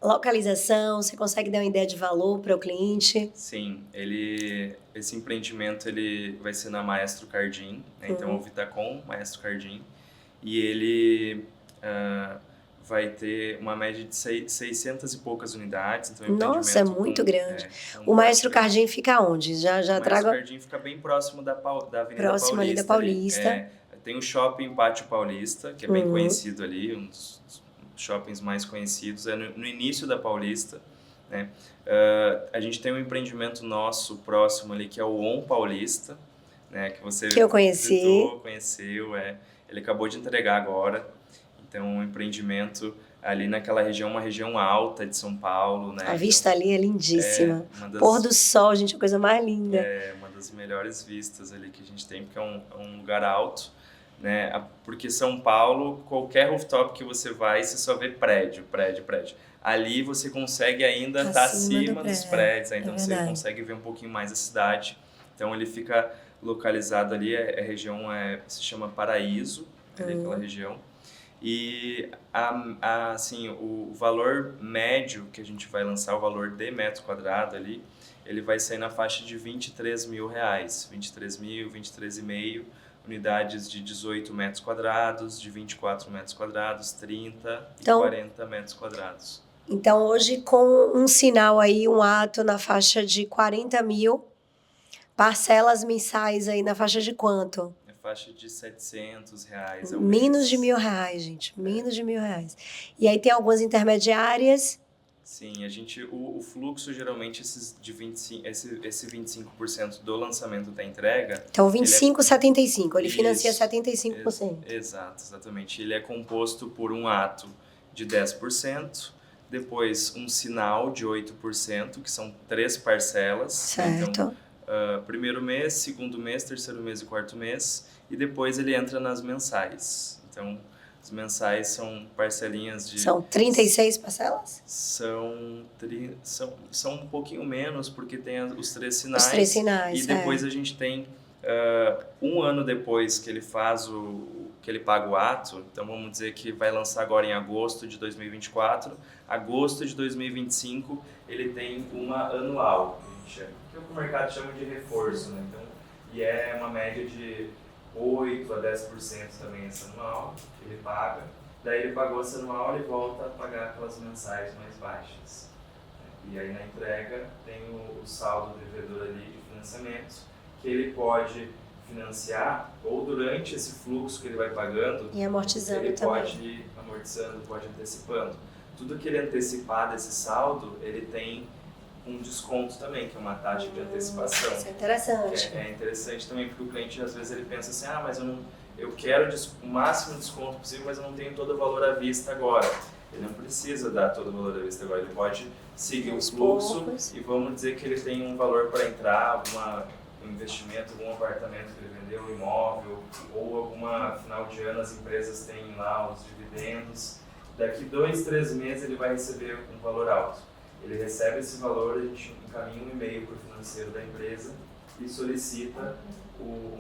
Speaker 1: Localização, você consegue dar uma ideia de valor para o cliente?
Speaker 2: Sim, esse empreendimento ele vai ser na Maestro Cardim, né? Então o Vitacom, Maestro Cardim, e ele vai ter uma média de 600 e poucas unidades. Então,
Speaker 1: nossa, é muito grande. O Maestro Cardim fica onde? Já
Speaker 2: o
Speaker 1: trago...
Speaker 2: Maestro Cardim fica bem próximo da Avenida
Speaker 1: próximo
Speaker 2: Paulista.
Speaker 1: Ali da Paulista.
Speaker 2: Tem o Shopping Pátio Paulista, que é bem conhecido ali, um dos shoppings mais conhecidos. É no início da Paulista, né? A gente tem um empreendimento nosso próximo ali, que é o On Paulista, né? Que
Speaker 1: eu conheci.
Speaker 2: Visitou, conheceu, ele acabou de entregar agora. Então, um empreendimento ali naquela região, uma região alta de São Paulo, né?
Speaker 1: A vista ali é lindíssima. Pôr do sol, gente, a coisa mais linda.
Speaker 2: É uma das melhores vistas ali que a gente tem, porque é um lugar alto, né? Porque São Paulo, qualquer rooftop que você vai, você só vê prédio. Ali você consegue ainda estar acima dos prédios, né? Então você consegue ver um pouquinho mais a cidade. Então ele fica localizado ali, a região se chama Paraíso, ali aquela região. E assim, o valor médio que a gente vai lançar, o valor de metro quadrado ali, ele vai sair na faixa de R$23 mil, 23 mil, 23,5, unidades de 18 metros quadrados, de 24 metros quadrados, 30 e 40 metros quadrados.
Speaker 1: Então, hoje, com um sinal aí, um ato na faixa de 40 mil, parcelas mensais aí na faixa de quanto?
Speaker 2: Faixa de R$700
Speaker 1: menos de R$1.000, gente. Menos de R$1.000. E aí tem algumas intermediárias.
Speaker 2: Sim, o fluxo, geralmente, esse 25% do lançamento da entrega...
Speaker 1: Então, 25, 75. Ele financia 75%.
Speaker 2: Exatamente. Ele é composto por um ato de 10%, depois um sinal de 8%, que são 3 parcelas.
Speaker 1: Certo.
Speaker 2: Então, primeiro mês, segundo mês, terceiro mês e quarto mês, e depois ele entra nas mensais. Então, as mensais são parcelinhas de...
Speaker 1: São 36 parcelas?
Speaker 2: São um pouquinho menos, porque tem os 3 sinais.
Speaker 1: Os 3 sinais,
Speaker 2: e depois a gente tem, um ano depois que ele faz que ele paga o ato, então vamos dizer que vai lançar agora em agosto de 2024, agosto de 2025 ele tem uma anual, que é o que o mercado chama de reforço, né? Então, e é uma média de 8 a 10% também essa anual que ele paga. Daí ele pagou essa anual, ele volta a pagar aquelas mensais mais baixas. E aí na entrega tem o saldo do devedor ali de financiamento, que ele pode financiar ou durante esse fluxo que ele vai pagando,
Speaker 1: e amortizando
Speaker 2: ele
Speaker 1: também.
Speaker 2: Pode ir amortizando, pode antecipando. Tudo que ele antecipar desse saldo, ele tem um desconto também, que é uma taxa de antecipação.
Speaker 1: Isso é interessante.
Speaker 2: É interessante também, porque o cliente às vezes ele pensa assim, mas eu quero o máximo de desconto possível, mas eu não tenho todo o valor à vista agora. Ele não precisa dar todo o valor à vista agora, ele pode seguir o fluxo e vamos dizer que ele tem um valor para entrar, um investimento, algum apartamento que ele vendeu, um imóvel, ou alguma final de ano as empresas têm lá os dividendos. Daqui 2, 3 meses ele vai receber um valor alto. Ele recebe esse valor, a gente encaminha um e-mail para o financeiro da empresa e solicita o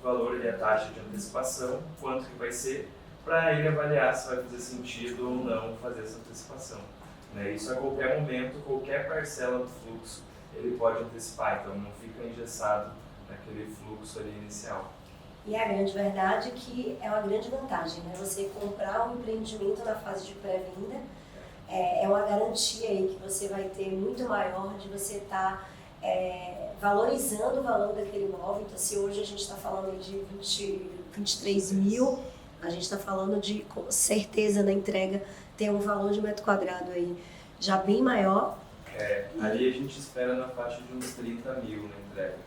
Speaker 2: valor e a taxa de antecipação, quanto que vai ser, para ele avaliar se vai fazer sentido ou não fazer essa antecipação. Né? Isso a qualquer momento, qualquer parcela do fluxo, ele pode antecipar, então não fica engessado naquele fluxo ali inicial.
Speaker 1: E a grande verdade é que é uma grande vantagem, né? Você comprar um empreendimento na fase de pré-venda é uma garantia aí que você vai ter muito maior de você estar valorizando o valor daquele imóvel. Então, se hoje a gente está falando de 23 mil, a gente está falando de, com certeza, na entrega, ter um valor de metro quadrado aí já bem maior.
Speaker 2: Ali a gente espera na faixa de uns 30 mil na entrega.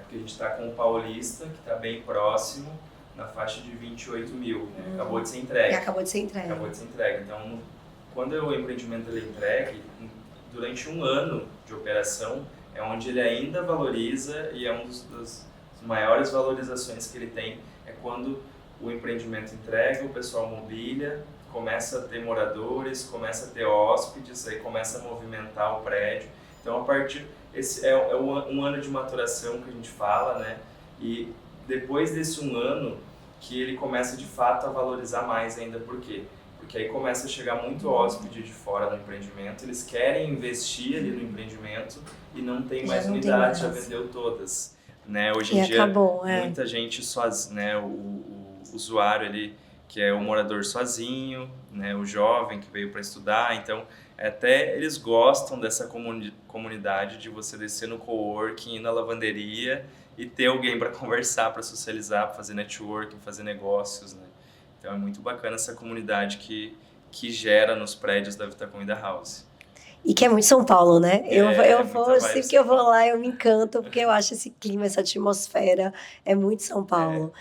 Speaker 2: Porque a gente está com o Paulista, que está bem próximo, na faixa de 28 mil. Né? Acabou de ser entregue.
Speaker 1: Acabou de ser entregue.
Speaker 2: Então, quando o empreendimento ele é entregue, durante um ano de operação, é onde ele ainda valoriza e é uma das maiores valorizações que ele tem, é quando o empreendimento entrega, o pessoal mobília, começa a ter moradores, começa a ter hóspedes, aí começa a movimentar o prédio. Então, a partir esse é um ano de maturação que a gente fala, né? E depois desse um ano que ele começa de fato a valorizar mais ainda. Por quê? Porque aí começa a chegar muito hóspede de fora no empreendimento, eles querem investir ali no empreendimento e não tem mais unidades, já vendeu todas. Né? Hoje em dia, muita gente sozinha, né? O usuário ali, que é o morador sozinho, né? O jovem que veio para estudar, então até eles gostam dessa comunidade de você descer no coworking, ir na lavanderia e ter alguém para conversar, para socializar, para fazer networking, fazer negócios, né? Então é muito bacana essa comunidade que gera nos prédios da Vitacom e da House.
Speaker 1: E que é muito São Paulo, né? Eu vou, sempre que eu vou lá, eu me encanto, porque eu acho esse clima, essa atmosfera, é muito São Paulo.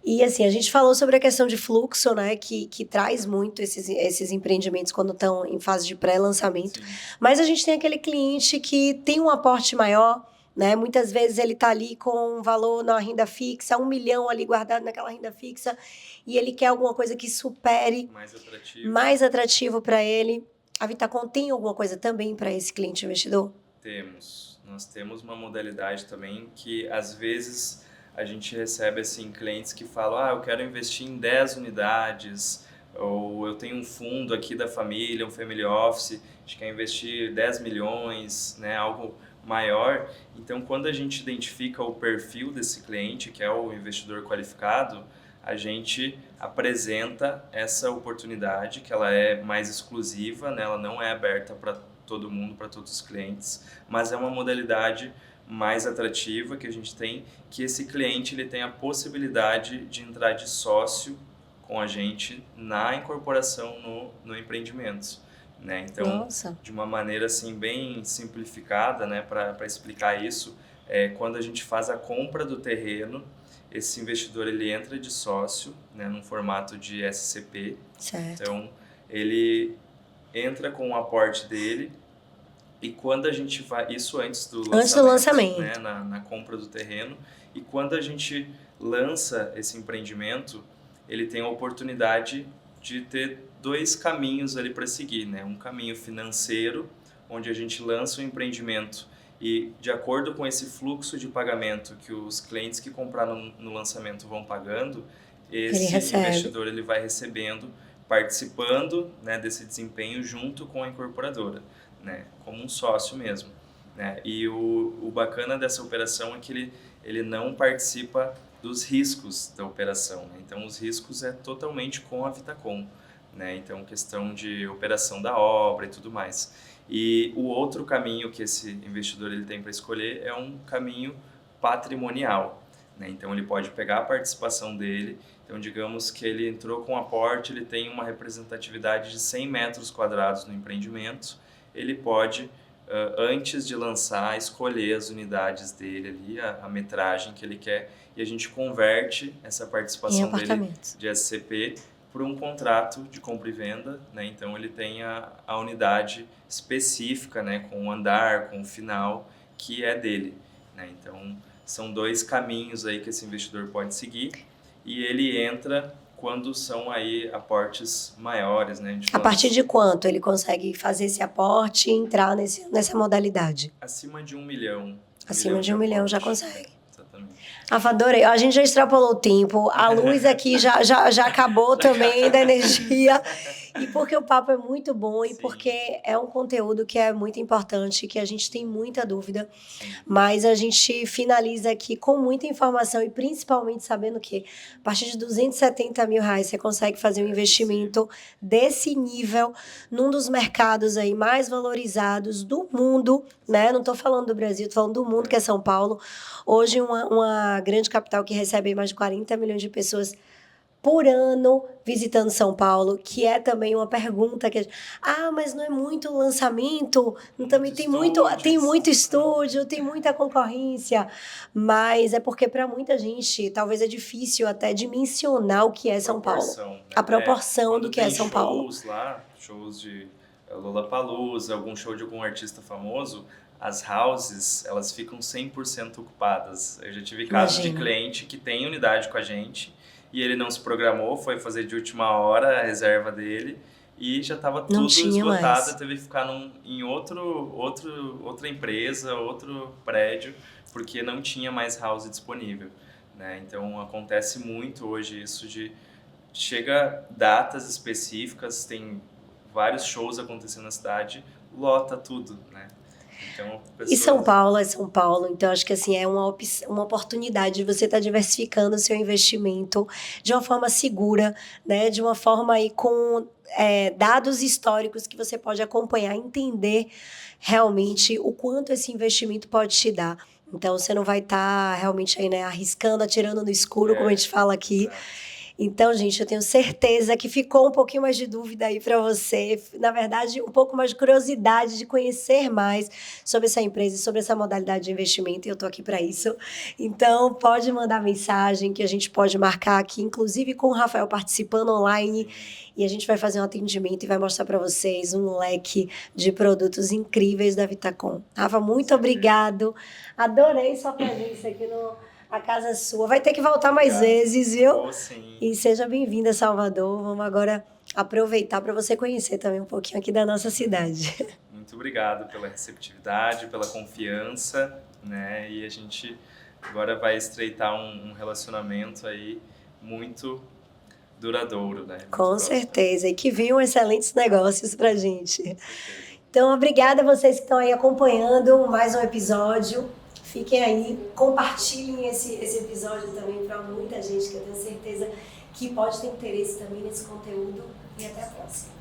Speaker 1: E assim, a gente falou sobre a questão de fluxo, né, que traz muito esses empreendimentos quando estão em fase de pré-lançamento. Mas a gente tem aquele cliente que tem um aporte maior, né? Muitas vezes ele está ali com um valor na renda fixa, 1 milhão ali guardado naquela renda fixa, e ele quer alguma coisa que supere, mais atrativo para ele. A Vitacom tem alguma coisa também para esse cliente investidor?
Speaker 2: Nós temos uma modalidade também que às vezes a gente recebe assim, clientes que falam, eu quero investir em 10 unidades, ou eu tenho um fundo aqui da família, um family office, a gente quer investir 10 milhões, né, algo maior. Então, quando a gente identifica o perfil desse cliente, que é o investidor qualificado, a gente apresenta essa oportunidade, que ela é mais exclusiva, né, ela não é aberta para todo mundo, para todos os clientes, mas é uma modalidade mais atrativa que a gente tem, que esse cliente ele tem a possibilidade de entrar de sócio com a gente na incorporação no empreendimento, né? Então, de uma maneira assim bem simplificada, né, para explicar isso, quando a gente faz a compra do terreno, esse investidor ele entra de sócio, né, num formato de SCP.
Speaker 1: Certo.
Speaker 2: Então, ele entra com o aporte dele. E quando a gente vai... Isso antes do lançamento. Né, na compra do terreno. E quando a gente lança esse empreendimento, ele tem a oportunidade de ter 2 caminhos ali para seguir. Né? Um caminho financeiro, onde a gente lança o empreendimento e, de acordo com esse fluxo de pagamento que os clientes que compraram no lançamento vão pagando, esse investidor ele vai recebendo, participando, né, desse desempenho junto com a incorporadora. Né, como um sócio mesmo, né? E o bacana dessa operação é que ele não participa dos riscos da operação, né? Então os riscos é totalmente com a Vitacom, né? Então questão de operação da obra e tudo mais. E o outro caminho que esse investidor ele tem para escolher é um caminho patrimonial, né? Então ele pode pegar a participação dele. Então digamos que ele entrou com aporte, ele tem uma representatividade de 100 metros quadrados no empreendimento. Ele pode, antes de lançar, escolher as unidades dele ali, a metragem que ele quer, e a gente converte essa participação dele de SCP para um contrato de compra e venda, né? Então ele tem a unidade específica, né? Com o andar, com o final, que é dele, né? Então são 2 caminhos aí que esse investidor pode seguir, e ele entra quando são aí aportes maiores, né?
Speaker 1: A partir de quanto ele consegue fazer esse aporte e entrar nessa modalidade?
Speaker 2: Acima de 1 milhão.
Speaker 1: Acima de 1 milhão já consegue.
Speaker 2: Exatamente.
Speaker 1: Adorei. A gente já extrapolou o tempo. A luz aqui já acabou também da energia. E porque o papo é muito bom e porque é um conteúdo que é muito importante, que a gente tem muita dúvida, mas a gente finaliza aqui com muita informação e principalmente sabendo que a partir de R$270.000 você consegue fazer um investimento desse nível num dos mercados aí mais valorizados do mundo, né? Não estou falando do Brasil, estou falando do mundo, que é São Paulo. Hoje, uma grande capital que recebe mais de 40 milhões de pessoas por ano visitando São Paulo, que é também uma pergunta que mas não é muito lançamento, também tem muito estúdio, tem muita concorrência, mas é porque para muita gente talvez é difícil até dimensionar o que é São Paulo,
Speaker 2: né?
Speaker 1: A proporção do que é São Paulo.
Speaker 2: Shows lá, shows de Lollapalooza, algum show de algum artista famoso, as houses, elas ficam 100% ocupadas. Eu já tive casos de cliente que tem unidade com a gente e ele não se programou, foi fazer de última hora a reserva dele e já estava tudo esgotado, teve que ficar em outra empresa, outro prédio, porque não tinha mais house disponível, né? Então acontece muito hoje isso chega datas específicas, tem vários shows acontecendo na cidade, lota tudo, né? Então,
Speaker 1: E São Paulo é São Paulo, então acho que assim, é uma oportunidade de você estar diversificando o seu investimento de uma forma segura, né? De uma forma aí com dados históricos que você pode acompanhar, entender realmente o quanto esse investimento pode te dar. Então você não vai estar realmente aí, né, arriscando, atirando no escuro, como a gente fala aqui.
Speaker 2: Exato.
Speaker 1: Então, gente, eu tenho certeza que ficou um pouquinho mais de dúvida aí para você. Na verdade, um pouco mais de curiosidade de conhecer mais sobre essa empresa e sobre essa modalidade de investimento. E eu estou aqui para isso. Então, pode mandar mensagem que a gente pode marcar aqui, inclusive com o Rafael participando online. E a gente vai fazer um atendimento e vai mostrar para vocês um leque de produtos incríveis da Vitacom. Rafa, muito obrigado. Adorei sua presença aqui A casa é sua. Vai ter que voltar mais vezes, viu?
Speaker 2: Sim.
Speaker 1: E seja bem-vinda a Salvador. Vamos agora aproveitar para você conhecer também um pouquinho aqui da nossa cidade.
Speaker 2: Muito obrigado pela receptividade, pela confiança, né? E a gente agora vai estreitar um relacionamento aí muito duradouro, né? Muito
Speaker 1: Com certeza. E que venham excelentes negócios pra gente. Então, obrigada a vocês que estão aí acompanhando mais um episódio. Fiquem aí, compartilhem esse episódio também para muita gente, que eu tenho certeza que pode ter interesse também nesse conteúdo. E até a próxima.